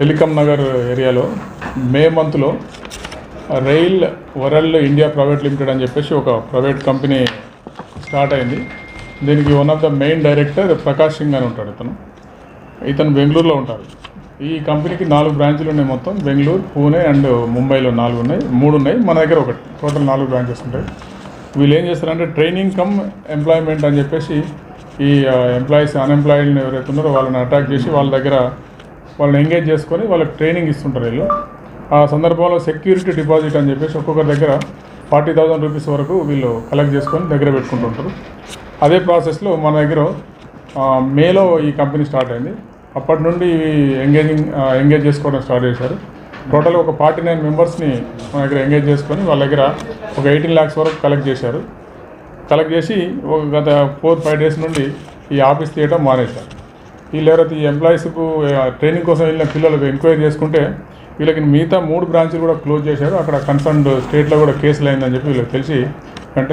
Telecom Nagar ఏరియాలో మే మంత్లో rail world India private limited అని చెప్పేసి ఒక ప్రైవేట్ కంపెనీ స్టార్ట్ అయింది. దీనికి one of the main director Prakash Singh అని ఉంటాడు. ఇతను బెంగళూరులో ఉంటారు. ఈ కంపెనీకి 4 బ్రాంచ్లు ఉన్నాయి. మొత్తం బెంగళూరు, పూణే అండ్ ముంబైలో 3 ఉన్నాయి. మన దగ్గర ఒకటి, టోటల్ 4 బ్రాంచెస్ ఉంటాయి. వీళ్ళు ఏం చేస్తారంటే ట్రైనింగ్ కమ్ ఎంప్లాయ్మెంట్ అని చెప్పేసి ఈ ఎంప్లాయీస్ అన్ఎంప్లాయిడ్ని ఎవరైతే ఉన్నారో వాళ్ళని అట్రాక్ట్ చేసి వాళ్ళని ఎంగేజ్ చేసుకొని వాళ్ళకి ట్రైనింగ్ ఇస్తుంటారు. వీళ్ళు ఆ సందర్భంలో సెక్యూరిటీ డిపాజిట్ అని చెప్పేసి ఒక్కొక్కరి దగ్గర 40,000 రూపీస్ వరకు వీళ్ళు కలెక్ట్ చేసుకొని దగ్గర పెట్టుకుంటుంటారు. అదే ప్రాసెస్లో మన దగ్గర మేలో ఈ కంపెనీ స్టార్ట్ అయింది. అప్పటి నుండి ఎంగేజ్ చేసుకోవడం స్టార్ట్ చేశారు. టోటల్గా ఒక 49 మెంబర్స్ని మన దగ్గర ఎంగేజ్ చేసుకొని వాళ్ళ దగ్గర ఒక 18 lakhs వరకు కలెక్ట్ చేశారు. కలెక్ట్ చేసి ఒక గత 4-5 days నుండి ఈ ఆఫీస్ తీయడం మానేశారు. వీళ్ళు ఎవరైతే ఈ ఎంప్లాయీస్కు ట్రైనింగ్ కోసం వెళ్ళిన పిల్లలకు ఎంక్వైరీ చేసుకుంటే వీళ్ళకి మిగతా 3 బ్రాంచ్లు కూడా క్లోజ్ చేశారు. అక్కడ కన్సర్న్డ్ స్టేట్లో కూడా కేసులు అయిందని చెప్పి వీళ్ళకి తెలిసి